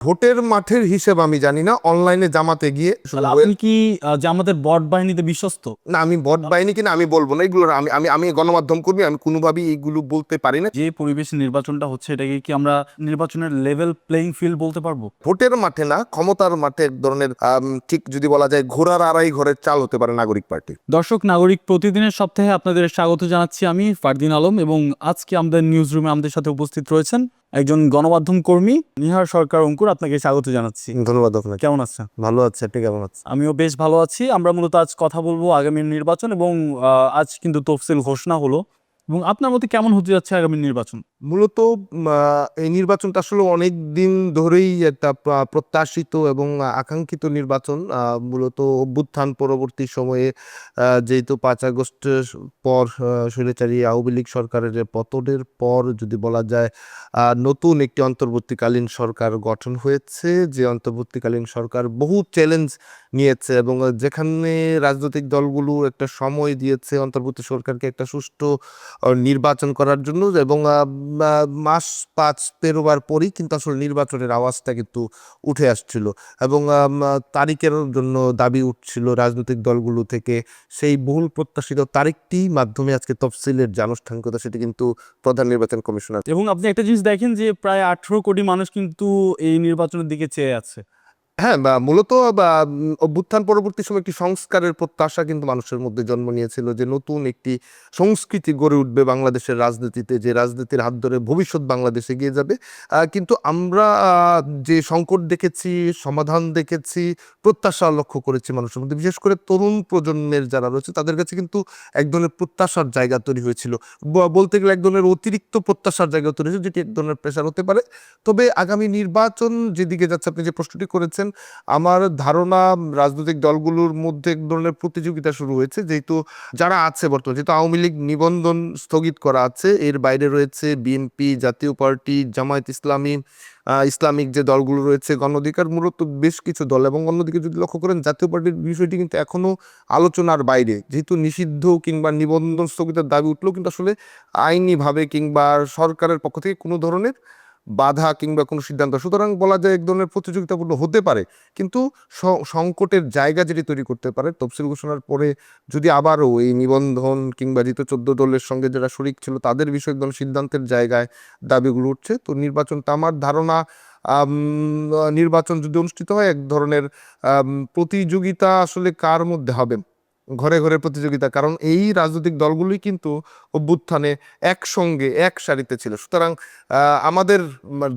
ভোটের মাঠের হিসেব আমি জানি না, অনলাইনে জামাতে গিয়ে তাহলে আপনি কি জামাতের বট বাহিনীতে বিশ্বস্ত? না, আমি ভোট বাহিনী কিনা আমি বলবো না এগুলো। আমি আমি আমি গণমাধ্যম কর্মী, আমি কোনোভাবেই এইগুলো বলতে পারি না। যে পরিবেশে নির্বাচনটা হচ্ছে এটাকে কি আমরা নির্বাচনের লেভেল প্লেইং ফিল্ড বলতে পারবো? ভোটের মাঠে না, ক্ষমতার মাঠে এক ধরনের ঠিক যদি বলা যায় ঘোড়ার আড়াই ঘরের চাল হতে পারে নাগরিক পার্টি। দর্শক নাগরিক প্রতিদিনের সপ্তাহে আপনাদের স্বাগত জানাচ্ছি আমি ফারদিন আলম, এবং আজকে আমাদের নিউজ রুমে আমাদের সাথে উপস্থিত রয়েছেন একজন গণমাধ্যম কর্মী নিহার সরকার অঙ্কুর। আপনাকে স্বাগত জানাচ্ছি। ধন্যবাদ আপনাকে। কেমন আছেন? ভালো আছে, আপনি কেমন আছেন? আমিও বেশ ভালো আছি। আমরা মূলত আজ কথা বলবো আগামী নির্বাচন, এবং আজ কিন্তু তফসিল ঘোষণা হলো, এবং আপনার মতে কেমন হতে যাচ্ছে আগামী নির্বাচন? মূলত এই নির্বাচনটা আসলে অনেক দিন ধরেই একটা প্রত্যাশিত এবং আকাঙ্ক্ষিত নির্বাচন। মূলত অভ্যুত্থান পরবর্তী সময়ে যেহেতু 5 আগস্ট পর স্বৈরাচারী আওয়ামী লীগ সরকারের যে পতনের পর যদি বলা যায় নতুন একটি অন্তর্বর্তীকালীন সরকার গঠন হয়েছে, যে অন্তর্বর্তীকালীন সরকার বহু চ্যালেঞ্জ নিয়েছে এবং যেখানে রাজনৈতিক দলগুলো একটা সময় দিয়েছে অন্তর্বর্তী সরকারকে একটা সুষ্ঠু নির্বাচন করার জন্য, এবং মাস 5 পেরোবার পরই কিন্তু আসলে নির্বাচনের আওয়াজটা কিন্তু উঠে আসছিল এবং তারিখের জন্য দাবি উঠছিল রাজনৈতিক দলগুলো থেকে। সেই বহুল প্রত্যাশিত তারিখটি মাধ্যমে আজকে তফসিলের যে আনুষ্ঠানিকতা সেটি কিন্তু প্রধান নির্বাচন কমিশনার। এবং আপনি একটা জিনিস দেখেন যে প্রায় 18 কোটি মানুষ কিন্তু এই নির্বাচনের দিকে চেয়ে আছে। হ্যাঁ, মূলত অভ্যুত্থান পরবর্তী সময় একটি সংস্কারের প্রত্যাশা কিন্তু মানুষের মধ্যে জন্ম নিয়েছিল, যে নতুন একটি সংস্কৃতি গড়ে উঠবে বাংলাদেশের রাজনীতিতে, যে রাজনীতির হাত ধরে ভবিষ্যৎ বাংলাদেশ এগিয়ে যাবে। কিন্তু আমরা যে সংকট দেখেছি, সমাধান দেখেছি, প্রত্যাশা লক্ষ্য করেছি মানুষের মধ্যে, বিশেষ করে তরুণ প্রজন্মের যারা রয়েছে তাদের কাছে কিন্তু এক ধরনের প্রত্যাশার জায়গা তৈরি হয়েছিল। বলতে গেলে এক ধরনের অতিরিক্ত প্রত্যাশার জায়গা তৈরি হয়েছে, যেটি এক ধরনের প্রেশার হতে পারে। তবে আগামী নির্বাচন যেদিকে যাচ্ছে, আপনি যে প্রশ্নটি করেছেন, আমার ধারণা রাজনৈতিক দলগুলোর মধ্যে এক ধরনের প্রতিযোগিতা শুরু হয়েছে, যেহেতু যারা আছে বর্তমানে, যেহেতু আওয়ামী লীগ নিবন্ধন স্থগিত করা আছে, এর বাইরে রয়েছে বিএনপি, জাতীয় পার্টি, জামায়াত ইসলামী, ইসলামিক যে দলগুলো রয়েছে, গণ অধিকার, মূলত বেশ কিছু দল। এবং অন্যদিকে যদি লক্ষ্য করেন জাতীয় পার্টির বিষয়টি কিন্তু এখনো আলোচনার বাইরে, যেহেতু নিষিদ্ধ কিংবা নিবন্ধন স্থগিতের দাবি উঠলেও কিন্তু আসলে আইনিভাবে কিংবা সরকারের পক্ষ থেকে কোনো ধরনের বাধা কিংবা কোনো সিদ্ধান্ত, সুতরাং বলা যায় এক ধরনের প্রতিযোগিতাপূর্ণ হতে পারে। কিন্তু সংকটের জায়গা যেটি তৈরি করতে পারে তফসিল ঘোষণার পরে, যদি আবারও এই নিবন্ধন কিংবা যেহেতু 14 দলের সঙ্গে যারা শরিক ছিল তাদের বিষয়ে একদম সিদ্ধান্তের জায়গায় দাবিগুলো উঠছে, তো নির্বাচনটা আমার ধারণা নির্বাচন যদি অনুষ্ঠিত হয় এক ধরনের প্রতিযোগিতা আসলে কার মধ্যে হবে, ঘরে ঘরে প্রতিযোগিতা, কারণ এই রাজনৈতিক দলগুলোই কিন্তু অভ্যুত্থানে একসঙ্গে এক সারিতে ছিল। সুতরাং আমাদের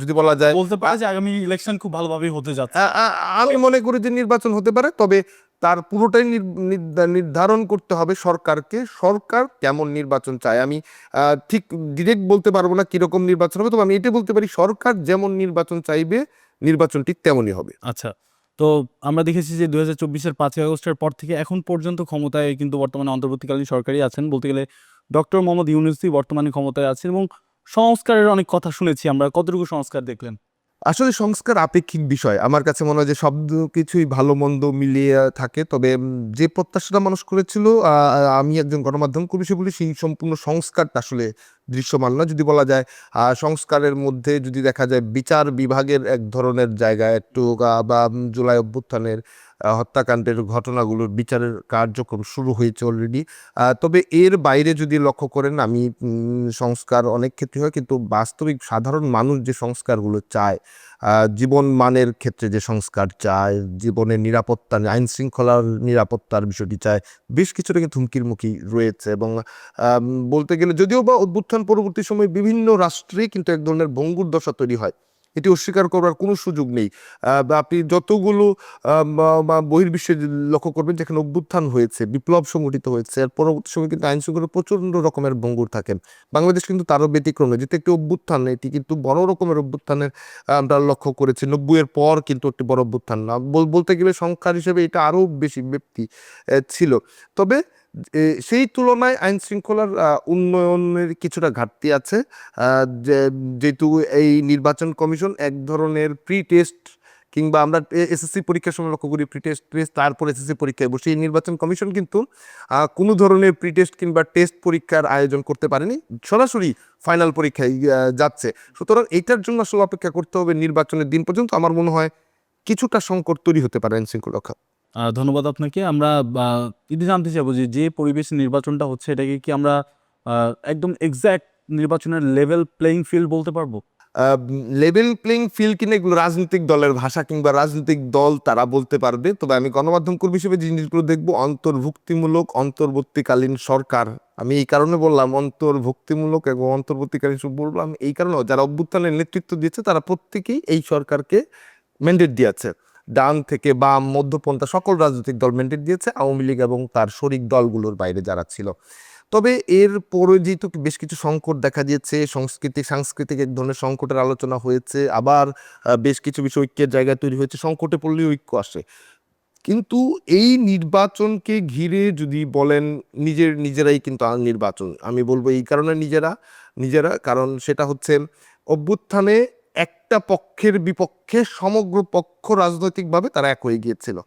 যদি বলা যায় বলতে পারে যে আগামী ইলেকশন খুব ভালোভাবেই হতে যাচ্ছে। আমি মনে করি যে নির্বাচন হতে পারে, তবে তার পুরোটাই নির্ধারণ করতে হবে সরকারকে, সরকার কেমন নির্বাচন চায়। আমি ঠিক ডিরেক্ট বলতে পারবো না কিরকম নির্বাচন হবে, তবে আমি এটা বলতে পারি সরকার যেমন নির্বাচন চাইবে নির্বাচনটি তেমনই হবে। আচ্ছা, তো আমরা দেখেছি যে 2024-এর 5ই আগস্টের পর থেকে এখন পর্যন্ত ক্ষমতায় কিন্তু বর্তমানে অন্তর্বর্তীকালীন সরকারই আছেন। বলতে গেলে ডক্টর মোহাম্মদ ইউনূসই বর্তমানে ক্ষমতায় আছেন, এবং সংস্কারের অনেক কথা শুনেছি আমরা। কতটুকু সংস্কার দেখলেন? আসলে সংস্কার আপেক্ষিক বিষয়। আমার কাছে মনে হয় যে সব কিছুই ভালো মন্দ মিলিয়ে থাকে। তবে যে প্রত্যাশাটা মানুষ করেছিল, আমি একজন গণমাধ্যম কর্মী হিসেবে বলি, সেই সম্পূর্ণ সংস্কারটা আসলে দৃশ্যমান না। যদি বলা যায় সংস্কারের মধ্যে যদি দেখা যায় বিচার বিভাগের এক ধরনের জায়গায় একটু বা জুলাই অভ্যুত্থানের হত্যাকাণ্ডের ঘটনাগুলোর বিচারের কার্যক্রম শুরু হয়েছে অলরেডি। তবে এর বাইরে যদি লক্ষ্য করেন, আমি সংস্কার অনেক ক্ষেত্রে হয়, কিন্তু বাস্তবিক সাধারণ মানুষ যে সংস্কারগুলো চায়, জীবন মানের ক্ষেত্রে যে সংস্কার চায়, জীবনের নিরাপত্তা, আইন শৃঙ্খলার নিরাপত্তার বিষয়টি চায়, বেশ কিছুটা কিন্তু হুমকির মুখী রয়েছে। এবং বলতে গেলে যদিও বা অভ্যুত্থান পরবর্তী সময়ে বিভিন্ন রাষ্ট্রে কিন্তু এক ধরনের ভঙ্গুর দশা তৈরি হয়, এটি অস্বীকার করার কোনো সুযোগ নেই। বা আপনি যতগুলো বহির্বিশ্বে লক্ষ্য করবেন যেখানে অভ্যুত্থান হয়েছে, বিপ্লব সংগঠিত হয়েছে, আর পরবর্তী সময় কিন্তু আইন শৃঙ্খলা প্রচণ্ড রকমের ভঙ্গুর থাকেন। বাংলাদেশ কিন্তু তারও ব্যতিক্রম নয়, যেহেতু একটি অভ্যুত্থান, এটি কিন্তু বড় রকমের অভ্যুত্থানের আমরা লক্ষ্য করেছি। 90-এর পর কিন্তু একটি বড় অভ্যুত্থান না, বলতে গেলে সংখ্যার হিসেবে এটা আরও বেশি ব্যাপ্তি ছিল। তবে সেই তুলনায় আইন শৃঙ্খলার উন্নয়নের কিছুটা ঘাটতি আছে। যেহেতু এই নির্বাচন কমিশন এক ধরনের প্রি টেস্ট কিংবা আমরা এসএসসি পরীক্ষার সময় লক্ষ্য করি প্রিটেস্ট টেস্ট, তারপর এসএসসি পরীক্ষায় বসে এই নির্বাচন কমিশন কিন্তু কোনো ধরনের প্রিটেস্ট কিংবা টেস্ট পরীক্ষার আয়োজন করতে পারেনি, সরাসরি ফাইনাল পরীক্ষায় যাচ্ছে। সুতরাং এটার জন্য আসলে অপেক্ষা করতে হবে নির্বাচনের দিন পর্যন্ত। আমার মনে হয় কিছুটা সংকট তৈরি হতে পারে আইন শৃঙ্খলা রক্ষা। ধন্যবাদ আপনাকে। আমরা যদি জানতে চাইবো যে পরিবেশে নির্বাচনটা হচ্ছে এটাকে কি আমরা একদম এক্সাক্ট নির্বাচনের লেভেল প্লেইং ফিল্ড বলতে পারবো? লেভেল প্লেইং ফিল্ড কিনা এগুলো রাজনৈতিক দলের ভাষা কিংবা রাজনৈতিক দল তারা বলতে পারবে। তবে আমি গণমাধ্যম কর্মী হিসেবে যে জিনিসগুলো দেখবো, অন্তর্ভুক্তিমূলক অন্তর্বর্তীকালীন সরকার। আমি এই কারণে বললাম অন্তর্ভুক্তিমূলক এবং অন্তর্বর্তীকালীন বললাম এই কারণে, যারা অভ্যুত্থানের নেতৃত্ব দিয়েছে তারা প্রত্যেকেই এই সরকারকে ম্যান্ডেট দিয়েছে। ডান থেকে বাম মধ্যপন্থা সকল রাজনৈতিক দল ম্যান্ডেট দিয়েছে, আওয়ামী লীগ এবং তার শরিক দলগুলোর বাইরে যারা ছিল। তবে এর পরে যেহেতু বেশ কিছু সংকট দেখা দিয়েছে, সাংস্কৃতিক এক ধরনের সংকটের আলোচনা হয়েছে, আবার বেশ কিছু বিষয় ঐক্যের জায়গায় তৈরি হয়েছে, সংকটে পড়লে ঐক্য আসে। কিন্তু এই নির্বাচনকে ঘিরে যদি বলেন নিজেরাই কিন্তু নির্বাচন, আমি বলবো এই কারণে নিজেরা কারণ সেটা হচ্ছে অভ্যুত্থানে একটা পক্ষের বিপক্ষে সমগ্র পক্ষ রাজনৈতিকভাবে তারা এক হয়ে গিয়েছিল।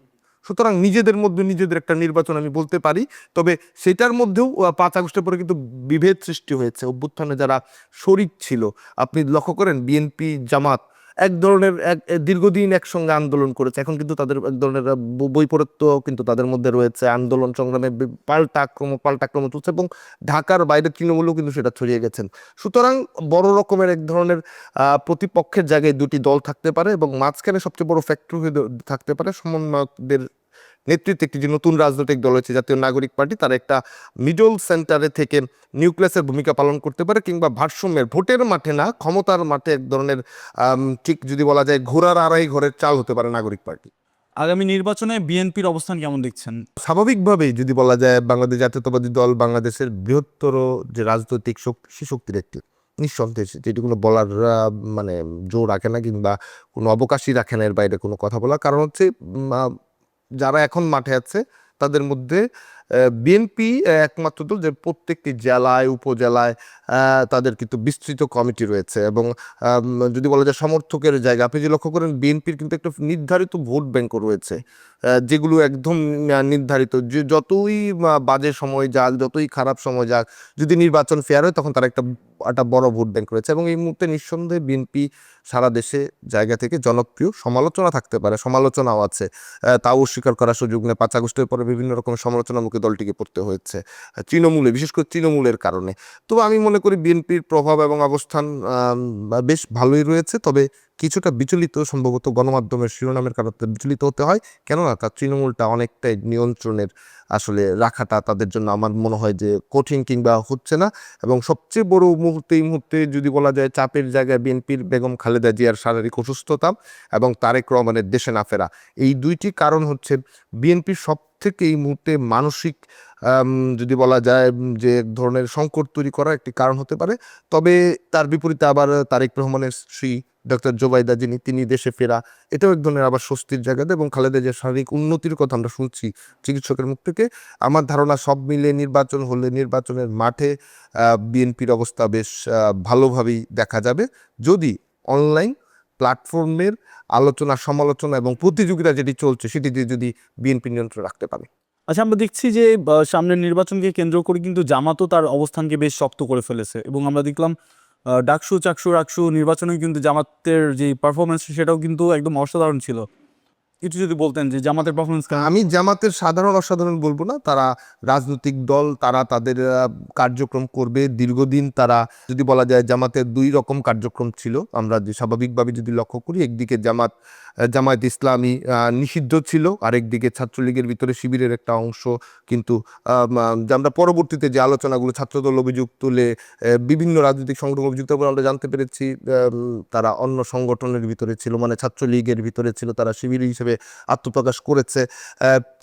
সুতরাং নিজেদের মধ্যে নিজেদের একটা নির্বাচন আমি বলতে পারি। তবে সেটার মধ্যেও 5 আগস্টের পরে কিন্তু বিভেদ সৃষ্টি হয়েছে। অভ্যুত্থানে যারা শরিক ছিল, আপনি লক্ষ্য করেন বিএনপি জামাত এক ধরনের দীর্ঘদিন একসঙ্গে আন্দোলন করেছে, এখন কিন্তু তাদের এক ধরনের বৈপরীত্য কিন্তু তাদের মধ্যে রয়েছে। আন্দোলন সংগ্রামে পাল্টা আক্রমণ চলছে এবং ঢাকার বাইরে তৃণমূলও কিন্তু সেটা ছড়িয়ে গেছেন। সুতরাং বড় রকমের এক ধরনের প্রতিপক্ষের জায়গায় দুটি দল থাকতে পারে এবং মাঝখানে সবচেয়ে বড় ফ্যাক্টর হয়ে থাকতে পারে সমন্বয়কদের নেতৃত্বে একটি যে নতুন রাজনৈতিক দল হয়েছে জাতীয় নাগরিক পার্টি, তারা একটা মিডল সেন্টারে থেকে নিউক্লিয়াসের ভূমিকা পালন করতে পারে কিংবা ভারসাম্যের ভোটের মাঠে না ক্ষমতার মাঠে এক ধরনের ঠিক যদি বলা যায় ঘোড়ার আড়াই ঘরের চাল হতে পারে নাগরিক পার্টি। আগামী নির্বাচনে বিএনপির অবস্থান কেমন দেখছেন? স্বাভাবিকভাবেই যদি বলা যায় বাংলাদেশ জাতীয়তাবাদী দল বাংলাদেশের বৃহত্তর যে রাজনৈতিক শক্তির একটি, নিঃসন্দেহে যেটিগুলো বলার মানে জোর রাখে না কিংবা কোনো অবকাশই রাখে না এর বাইরে কোনো কথা বলা। কারণ হচ্ছে যারা এখন মাঠে আছে তাদের মধ্যে বিএনপি একমাত্র দল যে প্রত্যেকটি জেলায় উপজেলায় তাদের কিন্তু বিস্তৃত কমিটি রয়েছে এবং যদি বলা যায় সমর্থকের জায়গা, আপনি যে লক্ষ্য করেন বিএনপির কিন্তু একটা নির্ধারিত ভোট ব্যাংকও রয়েছে, যেগুলো একদম নির্ধারিত, যে যতই বাজে সময় যাক যতই খারাপ সময় যাক যদি নির্বাচন ফেয়ার হয় তখন তারা একটা বড় ভোট ব্যাংক রয়েছে। এবং এই মুহূর্তে নিঃসন্দেহে বিএনপি সারা দেশে জায়গা থেকে জনপ্রিয়। সমালোচনা থাকতে পারে, সমালোচনাও আছে, তাও অস্বীকার করার সুযোগ নেই। 5 আগস্টের পরে বিভিন্ন রকম সমালোচনার মুখে দলটিকে পড়তে হয়েছে তৃণমূলে, বিশেষ করে তৃণমূলের কারণে। তো আমি মনে করি বিএনপির প্রভাব এবং অবস্থান বেশ ভালোই রয়েছে। তবে কিছুটা বিচলিত সম্ভবত গণমাধ্যমের শিরোনামের কারণে বিচলিত হতে হয়, কেননা তার তৃণমূলটা অনেকটাই নিয়ন্ত্রণের আসলে রাখাটা তাদের জন্য আমার মনে হয় যে কঠিন কিংবা হচ্ছে না। এবং সবচেয়ে বড় এই মুহূর্তে যদি বলা যায় চাপের জায়গায় বিএনপির বেগম খালেদা জিয়ার শারীরিক অসুস্থতা এবং তারেক রহমানের দেশে না ফেরা, এই দুইটি কারণ হচ্ছে বিএনপির সব থেকে এই মুহূর্তে মানসিক যদি বলা যায় যে এক ধরনের সংকট তৈরি করা একটি কারণ হতে পারে। তবে তার বিপরীতে আবার তারেক রহমানের স্ত্রী ডক্টর জোবাইদা তিনি দেশে ফেরা, এটাও এক ধরনের আবার স্বস্তির জায়গা দেয় এবং খালেদা জিয়ার শারীরিক উন্নতির কথা আমরা শুনছি চিকিৎসকের মুখ থেকে। আমার ধারণা সব মিলে নির্বাচন হলে নির্বাচনের মাঠে বিএনপির অবস্থা বেশ ভালোভাবেই দেখা যাবে, যদি অনলাইন প্ল্যাটফর্মের আলোচনা সমালোচনা এবং প্রতিযোগিতা যেটি চলছে সেটি দিয়ে যদি বিএনপি নিয়ন্ত্রণ রাখতে পারে। আচ্ছা, আমরা দেখছি যে সামনের নির্বাচনকে কেন্দ্র করে কিন্তু জামাতও তার অবস্থানকে বেশ শক্ত করে ফেলেছে এবং আমরা দেখলাম ডাকসু চাকসু নির্বাচনে কিন্তু জামাতের যে পারফরমেন্স সেটাও কিন্তু একদম অসাধারণ ছিল। একটু যদি বলতেন যে জামাতের পারফরমেন্স। আমি জামাতের সাধারণ অসাধারণ বলবো না, তারা রাজনৈতিক দল, তারা তাদের কার্যক্রম করবে দীর্ঘদিন। তারা যদি বলা যায় জামাতের 2 রকম কার্যক্রম ছিল, আমরা যে স্বাভাবিকভাবে যদি লক্ষ্য করি, একদিকে জামায়াত ইসলামী নিষিদ্ধ ছিল, আরেকদিকে ছাত্রলীগের ভিতরে শিবিরের একটা অংশ কিন্তু আমরা পরবর্তীতে যে আলোচনাগুলো ছাত্রদল অভিযোগ তুলে বিভিন্ন রাজনৈতিক সংগঠন অভিযুক্ত বলে আমরা জানতে পেরেছি তারা অন্য সংগঠনের ভিতরে ছিল, মানে ছাত্রলীগের ভিতরে ছিল, তারা শিবির হিসেবে আত্মপ্রকাশ করেছে।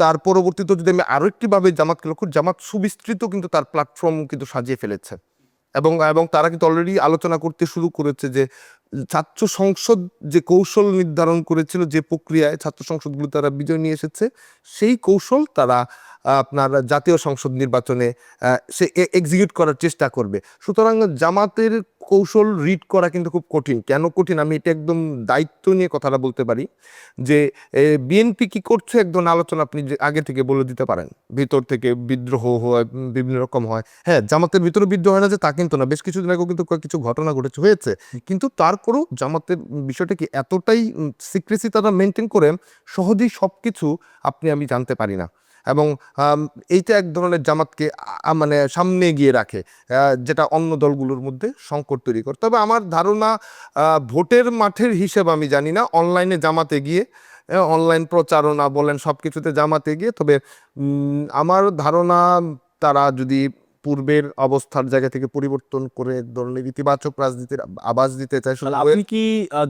তার পরবর্তীতে যদি আমি আরো একটিভাবে জামাতকে লক্ষ্য, জামাত সুবিস্তৃত কিন্তু তার প্ল্যাটফর্ম কিন্তু সাজিয়ে ফেলেছে এবং তারা কিন্তু অলরেডি আলোচনা করতে শুরু করেছে যে ছাত্র সংসদ যে কৌশল নির্ধারণ করেছিল, যে প্রক্রিয়ায় ছাত্র সংসদগুলো তারা বিজয় নিয়ে এসেছে, সেই কৌশল তারা আপনার জাতীয় সংসদ নির্বাচনে সে এক্সিকিউট করার চেষ্টা করবে। সুতরাং জামাতের কৌশল রিড করা কিন্তু খুব কঠিন। কেন কঠিন আমি এটা একদম দায়িত্ব নিয়ে কথাটা বলতে পারি যে বিএনপি কি করছে একদম আলোচনা আপনি যে আগে থেকে বলে দিতে পারেন, ভিতর থেকে বিদ্রোহ হয়, বিভিন্ন রকম হয়। হ্যাঁ, জামাতের ভিতরে বিদ্রোহ হয় না যে তা কিন্তু না, বেশ কিছুদিন আগেও কিন্তু কিছু ঘটনা হয়েছে, কিন্তু তারপরও জামাতের বিষয়টা কি এতটাই সিক্রেসি তারা মেনটেন করে সহজেই সব কিছু আপনি আমি জানতে পারি না। এবং এইটা এক ধরনের জামাতকে মানে সামনে গিয়ে রাখে, যেটা অন্য দলগুলোর মধ্যে সংকট তৈরি করে। তবে আমার ধারণা ভোটের মাঠের হিসেব আমি জানি না, অনলাইনে জামাতে গিয়ে অনলাইন প্রচারণা বলেন সব কিছুতে জামাতে গিয়ে, তবে আমার ধারণা তারা যদি পূর্বের অবস্থার জায়গা থেকে পরিবর্তন করে এক ধরনের ইতিবাচক রাজনীতির আভাস দিতে চায়। তাহলে আপনি কি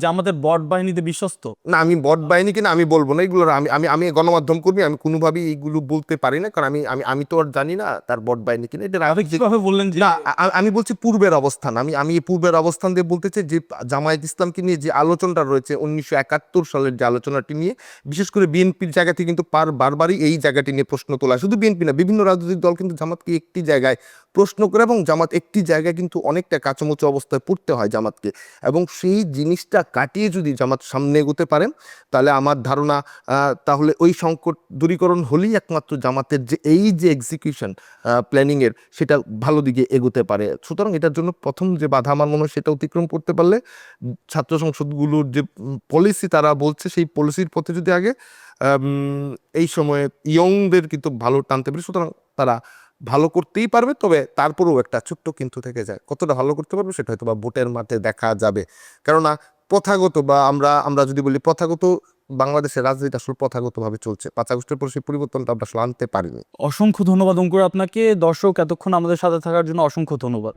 জামাতের বট বাহিনীতে বিশ্বস্ত? না, আমি বট বাহিনী কিনা আমি বলবো না এগুলো, আমি আমি আমি গণমাধ্যম কর্মী, আমি কোনোভাবেই এইগুলো বলতে পারি না, কারণ আমি আমি আমি তো আর জানি না তার বট বাহিনী কিনা। এটা আপনি কিভাবে বললেন যে না, আমি বলছি পূর্বের অবস্থান, আমি এই পূর্বের অবস্থান দিয়ে বলতে চাই যে জামায়াত ইসলামকে নিয়ে যে আলোচনাটা রয়েছে 1971 সালের যে আলোচনাটি নিয়ে, বিশেষ করে বিএনপির জায়গা থেকে কিন্তু বারবারই এই জায়গাটি নিয়ে প্রশ্ন তোলা, শুধু বিএনপি না বিভিন্ন রাজনৈতিক দল কিন্তু জামাতকে একটি জায়গায় প্রশ্ন করে, এবং জামাত একটি জায়গায় কিন্তু অনেকটা কাঁচামুচো অবস্থায় পড়তে হয় জামাতকে, এবং সেই জিনিসটা কাটিয়ে যদি জামাত সামনে এগোতে পারেন তাহলে আমার ধারণা তাহলে ওই সংকট দূরীকরণ হলেই একমাত্র জামাতের যে এই যে এক্সিকিউশন প্ল্যানিংয়ের সেটা ভালো দিকে এগোতে পারে। সুতরাং এটার জন্য প্রথম যে বাধা আমার মনে হয় সেটা অতিক্রম করতে পারলে ছাত্র সংসদগুলোর যে পলিসি তারা বলছে সেই পলিসির পথে যদি আগে এই সময়ে ইয়ংদের কিন্তু ভালো টানতে পারে, সুতরাং তারা ভালো করতেই পারবে। তবে তারপরেও একটা ছোট্ট কিন্তু থেকে যায়, কতটা ভালো করতে পারবে সেটা হয়তো বা ভোটের মাঠে দেখা যাবে। কেননা প্রথাগত বা আমরা আমরা যদি বলি প্রথাগত বাংলাদেশের রাজনীতি আসলে প্রথাগতভাবে চলছে, 5 আগস্টের পর সেই পরিবর্তনটা আমরা আসলে আনতে পারিনি। অসংখ্য ধন্যবাদ অঙ্কুর আপনাকে। দর্শক এতক্ষণ আমাদের সাথে থাকার জন্য অসংখ্য ধন্যবাদ।